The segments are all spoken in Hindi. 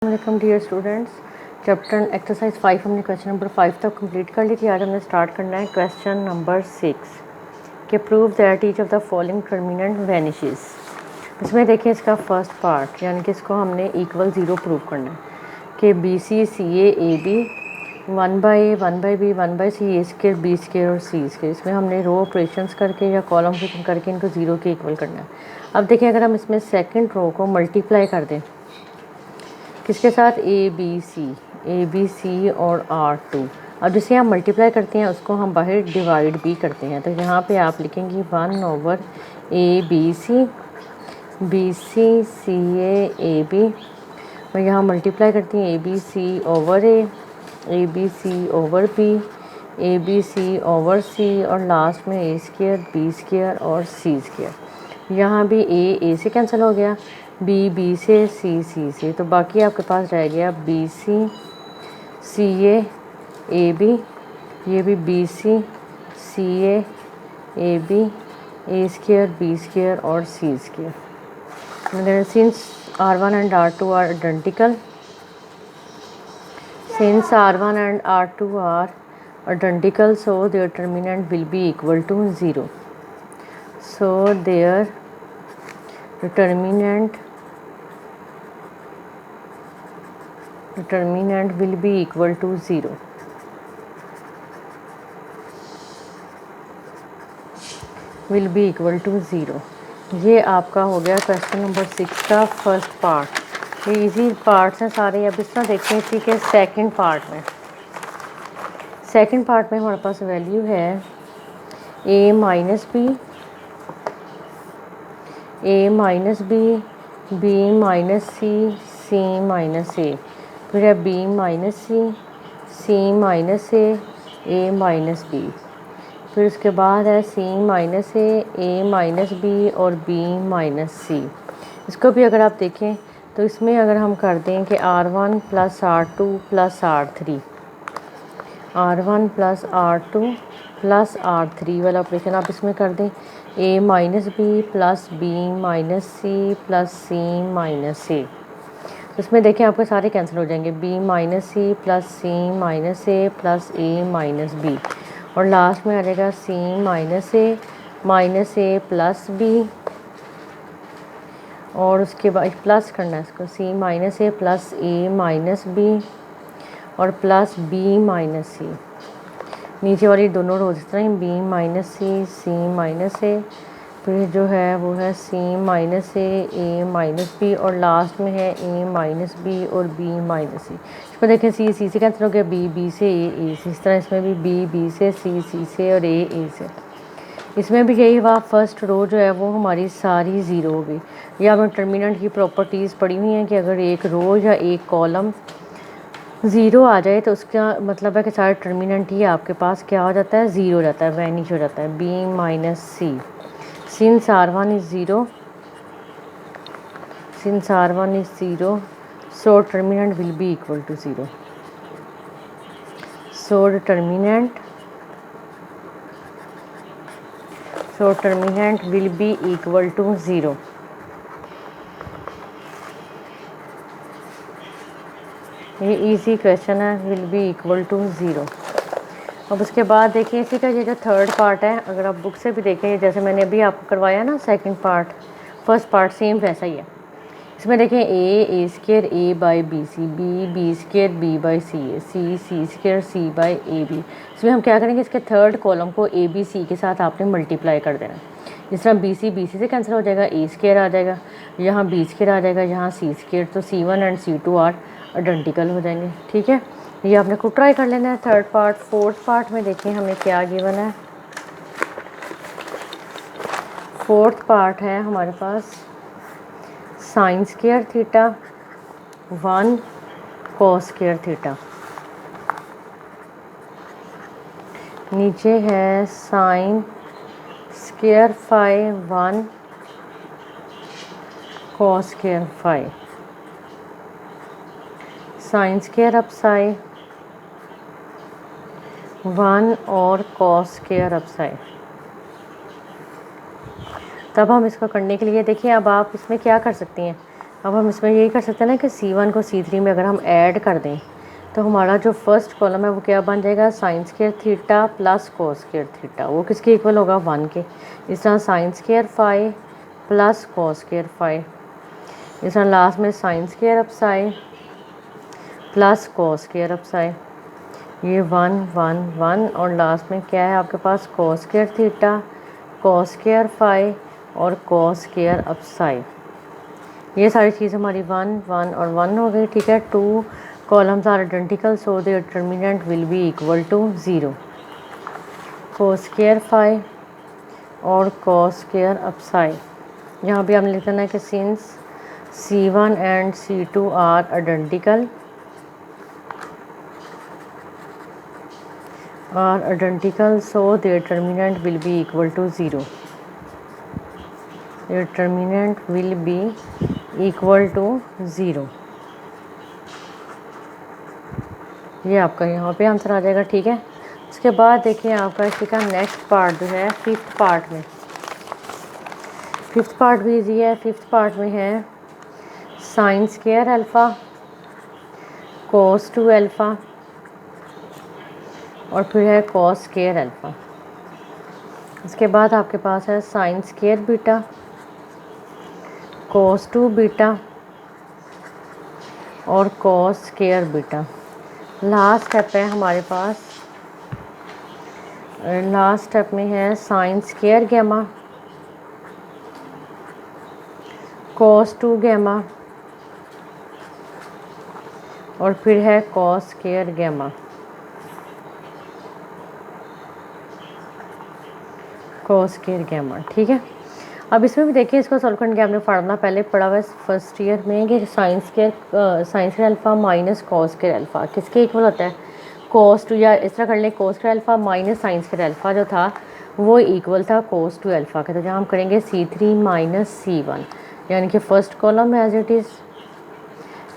Welcome dear students. Chapter exercise 5 हमने क्वेश्चन नंबर 5 तक कंप्लीट कर ली थी। आज हमने स्टार्ट करना है क्वेश्चन नंबर 6 कि prove that each of the following determinant vanishes. इसमें देखिए इसका फर्स्ट पार्ट यानी कि इसको हमने इक्वल ज़ीरो प्रूव करना है कि B C C A B 1/a 1/b 1/c A square B square और सी स्केयर। इसमें हमने रो ऑपरेशंस करके या कॉलम ऑपरेशन करके इनको ज़ीरो के इक्वल करना है। अब देखिए अगर हम इसमें सेकेंड रो को मल्टीप्लाई कर दें किसके साथ, ए बी सी और R2। अब जिसे हम मल्टीप्लाई करते हैं उसको हम बाहर डिवाइड भी करते हैं। तो यहाँ पे आप लिखेंगी 1/ABC BC CA AB और यहाँ मल्टीप्लाई करती हैं ABC over ABC over B ABC over C और लास्ट में A स्केयर B स्केयर और C स्केयर। यहाँ भी A से कैंसिल हो गया, B से C से, तो बाकी आपके पास रह गया BC CA AB, ये भी BC CA AB A square B square और C square. Since R1 and R2 are identical, so their determinant will be equal to 0. So their determinant will be equal to 0. Will be equal to 0. ये आपका हो गया क्वेश्चन नंबर 6 का फर्स्ट पार्ट। ये इजी पार्ट्स हैं सारे। अब इस तरह देखते हैं ठीक है सेकंड पार्ट में हमारे पास वैल्यू है a minus b b minus c minus a, फिर है b minus c minus a minus b, फिर उसके बाद है c minus a minus b और b माइनस सी। इसको भी अगर आप देखें तो इसमें अगर हम कर दें कि R1 plus R2 plus R3 वाला ऑपरेशन आप इसमें कर दें a minus b plus b minus c plus c minus a. इसमें देखें आपके सारे कैंसिल हो जाएंगे, b minus c plus c minus a plus a minus b और लास्ट में आ जाएगा c minus a plus b और उसके बाद प्लस करना है इसको c minus a plus a minus b और प्लस b माइनस सी। नीचे वाली दोनों रोज इस तरह b minus c minus a, फिर जो है वो है c minus a minus b और लास्ट में है a माइनस बी और b माइनस सी। इसको देखें c से कैंसिल हो गया, b से a से, इस तरह इसमें भी b से c से और a से। इसमें भी यही हुआ, फर्स्ट रो जो है वो हमारी सारी ज़ीरो हो गई। या हमें डिटरमिनेंट की प्रॉपर्टीज़ पड़ी हुई हैं कि अगर एक रो या एक कॉलम ज़ीरो आ जाए तो उसका मतलब है कि सारा डिटरमिनेंट ही आपके पास क्या हो जाता है, ज़ीरो हो जाता है, वैनिश हो जाता है। b minus C since R1 is 0, so determinant will be equal to 0. So determinant will be equal to 0. ये इजी क्वेश्चन है, विल बी इक्वल टू 0। अब उसके बाद देखिए इसी का ये जो थर्ड पार्ट है, अगर आप बुक से भी देखें जैसे मैंने अभी आपको करवाया ना second part, first part same वैसा ही है। इसमें देखें a square a by b c, b square b by c a, c square c by a b. इसमें हम क्या करेंगे, इसके थर्ड कॉलम को ए बी सी के साथ आपने मल्टीप्लाई कर देना। जिस तरह बी सी से कैंसिल हो जाएगा, ए स्केयर आ जाएगा, यहाँ बी स्केयर आ जाएगा, यहाँ सी स्केयर, तो C1 and C2 are identical हो जाएंगे। ठीक है, ये आपने खुद ट्राई कर लेना है। थर्ड पार्ट, फोर्थ पार्ट में देखें हमें क्या गिवन है। फोर्थ पार्ट है हमारे पास sine square theta 1 cos square theta, नीचे है sine square phi 1 cos square phi, sine square अपसाई 1 और कॉस स्केयर अपसाई। तब हम इसको करने के लिए देखिए अब आप इसमें क्या कर सकती हैं, अब हम इसमें यही कर सकते हैं ना कि C1 को C3 में अगर हम ऐड कर दें तो हमारा जो फर्स्ट कॉलम है वो क्या बन जाएगा, sine square theta plus cos square theta, वो किसके इक्वल होगा, 1 के। इस तरह sine square phi plus cos square phi, इस तरह लास्ट में साइन स्क्वायर अपसाई प्लस कोस स्क्वायर अपसाई, ये 1 1 1 और लास्ट में क्या है आपके पास, cos square theta, cos square phi और कोस स्क्वायर अपसाई। ये सारी चीज़ हमारी 1 1 और 1 हो गई, ठीक है। 2 columns are identical so their determinant will be equal to 0। Cos square phi और कोस स्क्वायर अपसाई, यहाँ पे हमने लिखना है कि since C1 and C2 are identical so their determinant will be equal to 0. Their determinant will be equal to 0। ये आपका यहाँ पे आंसर आ जाएगा, ठीक है। उसके बाद देखिए आपका इसी का नेक्स्ट पार्ट जो है फिफ्थ पार्ट में, फिफ्थ पार्ट भी इजी है। फिफ्थ पार्ट में है sine square alpha cos 2 alpha और फिर है कॉस स्क्वायर अल्फ़ा। इसके बाद आपके पास है sine square beta cos 2 beta और cos square beta. Last step है हमारे पास, लास्ट स्टेप में है sine square gamma cos 2 gamma और फिर है cos square gamma, cos square gamma, ठीक है। अब इसमें भी देखिए इसको सॉल्व करने के आपने फार्मूला पहले पढ़ा हुआ है फर्स्ट ईयर में कि sign square alpha minus cos square alpha किसके इक्वल होता है, कोस 2, या इस तरह कर लें कोस square alpha minus sine square alpha जो था वो इक्वल था कोस 2 अल्फ़ा के। तो जहाँ हम करेंगे C3 माइनस C1, यानी कि first column as it is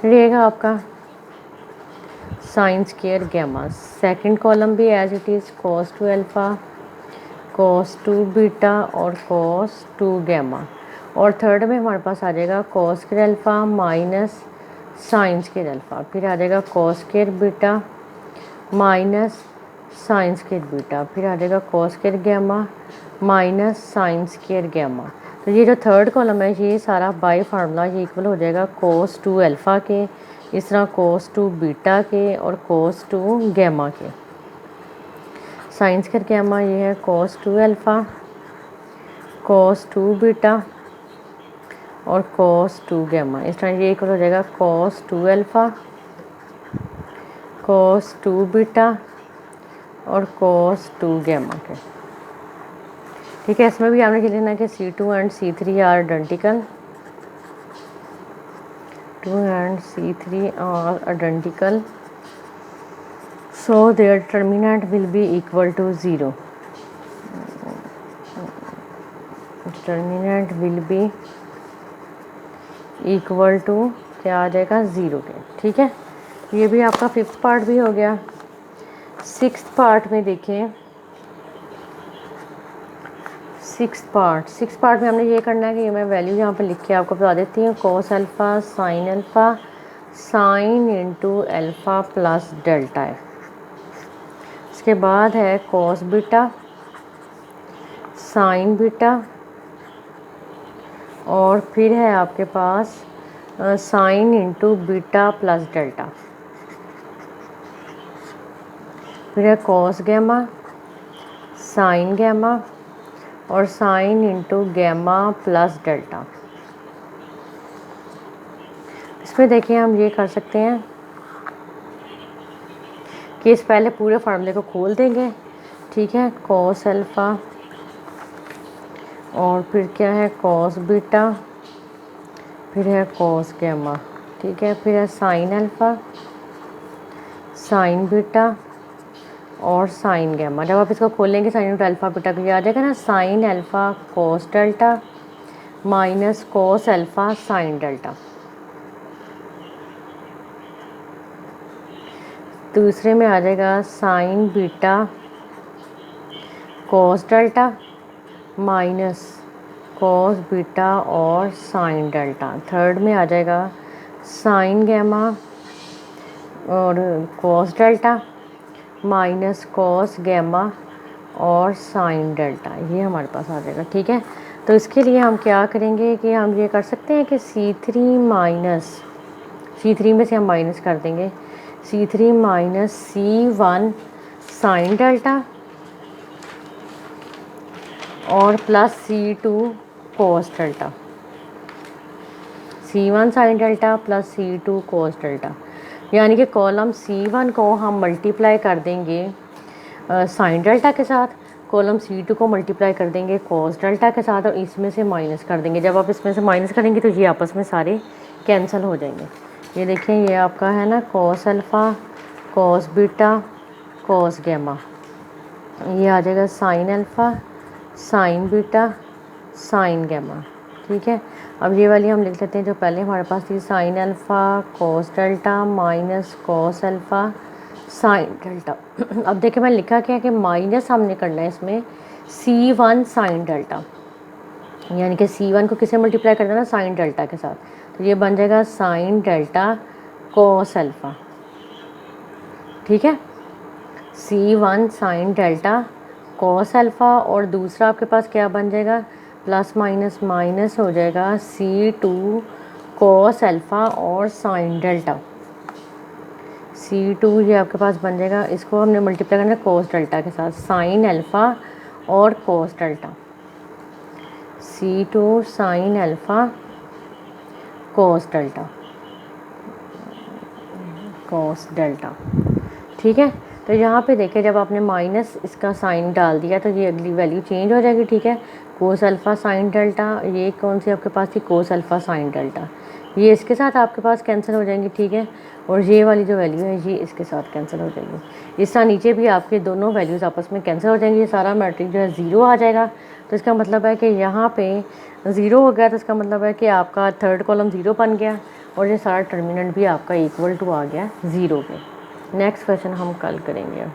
रहेगा आपका sine square gamma, second column भी as it is cos 2 alpha cos 2 beta और कोस 2 गैमा, और थर्ड में हमारे पास आ जाएगा cos square alpha minus sine square alpha, फिर आ जाएगा cos square beta minus sine square beta, फिर आ जाएगा cos square gamma minus sine square gamma. तो ये जो थर्ड कॉलम है ये सारा बाय फार्मूला ये इक्वल हो जाएगा कोस 2 अल्फ़ा के, इस तरह कोस 2 बीटा के और कोस 2 गैमा के। साइन स्क्वायर गैमा ये है कोस 2 अल्फ़ा कोस 2 बीटा और कोस 2 गैमा, इस तरह ये इक्वल हो जाएगा कोस 2 अल्फ़ा कोस 2 बीटा और कोस 2 गैमा के, ठीक है। इसमें भी आपने क्या लिखना है कि C2 and C3 are identical, 2 and C3 are identical so their determinant will be equal to 0। determinant will be equal to क्या आ जाएगा 0 के, ठीक है। ये भी आपका फिफ्थ पार्ट भी हो गया। सिक्स्थ पार्ट में देखें, सिक्स्थ पार्ट में हमने ये करना है कि मैं वैल्यू यहाँ पे लिख के आपको बता देती हूँ। Cos alpha sine into alpha plus delta है। इसके बाद है कॉस बीटा साइन बीटा और फिर है आपके पास sine into beta plus delta, फिर है कॉस गैमा साइन गैमा और sine into gamma plus delta. इसमें देखिए हम ये कर सकते हैं कि इस पहले पूरे फार्मूले को खोल देंगे, ठीक है। कॉस अल्फ़ा और फिर क्या है कॉस बीटा, फिर है कॉस गैमा, ठीक है। फिर है साइन अल्फ़ा साइन बीटा और साइन गैमा। जब आप इसको खोलेंगे साइन इंटू अल्फ़ा बीटा तो ये आ जाएगा ना sine alpha cos delta minus cos alpha sine delta. दूसरे में आ जाएगा sine beta cos delta minus cos beta और साइन डेल्टा। थर्ड में आ जाएगा साइन गैमा और cos delta minus cos gamma और साइन डेल्टा, ये हमारे पास आ जाएगा। ठीक है, तो इसके लिए हम क्या करेंगे कि हम ये कर सकते हैं कि C3 में से हम माइनस कर देंगे C3 minus C1 sine delta और plus C2 cos delta. C1 sine delta plus C2 cos delta, यानी कि कॉलम C1 को हम मल्टीप्लाई कर देंगे साइन डेल्टा के साथ, कॉलम C2 को मल्टीप्लाई कर देंगे कॉस डेल्टा के साथ और इसमें से माइनस कर देंगे। जब आप इसमें से माइनस करेंगे तो ये आपस में सारे कैंसिल हो जाएंगे। ये देखिए, ये आपका है ना cos alpha cos beta cos gamma, ये आ जाएगा sine alpha sine beta sine gamma. ठीक है, अब ये वाली हम लिख लेते हैं जो पहले हमारे पास थी, sign alpha cos delta minus cos alpha sine delta. अब देखिए मैं लिखा क्या है कि माइनस हमने करना है इसमें C1 साइन डेल्टा, यानी कि C1 को किसे मल्टीप्लाई कर देना, साइन डेल्टा के साथ, तो ये बन जाएगा साइन डेल्टा कॉस अल्फ़ा। ठीक है, C1 sine delta cos alpha और दूसरा आपके पास क्या बन जाएगा, प्लस माइनस माइनस हो जाएगा C2 कॉस अल्फ़ा और साइन डेल्टा। C2 ये आपके पास बन जाएगा, इसको हमने मल्टीप्लाई करना है कॉस डेल्टा के साथ, साइन अल्फ़ा और cos delta, C2 sign alpha cos delta cos delta. ठीक है, तो यहाँ पे देखिए जब आपने माइनस इसका साइन डाल दिया तो ये अगली वैल्यू चेंज हो जाएगी। ठीक है, कोस अल्फ़ा साइन डेल्टा, ये कौन सी आपके पास थी, कोस अल्फ़ा साइन डेल्टा, ये इसके साथ आपके पास कैंसिल हो जाएंगी। ठीक है, और ये वाली जो वैल्यू है ये इसके साथ कैंसिल हो जाएगी। इस तरह नीचे भी आपके दोनों वैल्यूज़ आपस में कैंसिल हो जाएंगी, ये सारा मैट्रिक जो है ज़ीरो आ जाएगा। तो इसका मतलब है कि यहाँ पे ज़ीरो हो गया, तो इसका मतलब है कि आपका थर्ड कॉलम ज़ीरो बन गया और ये सारा टर्मिनेंट भी आपका इक्वल टू आ गया ज़ीरो पे। नेक्स्ट क्वेश्चन हम कल करेंगे।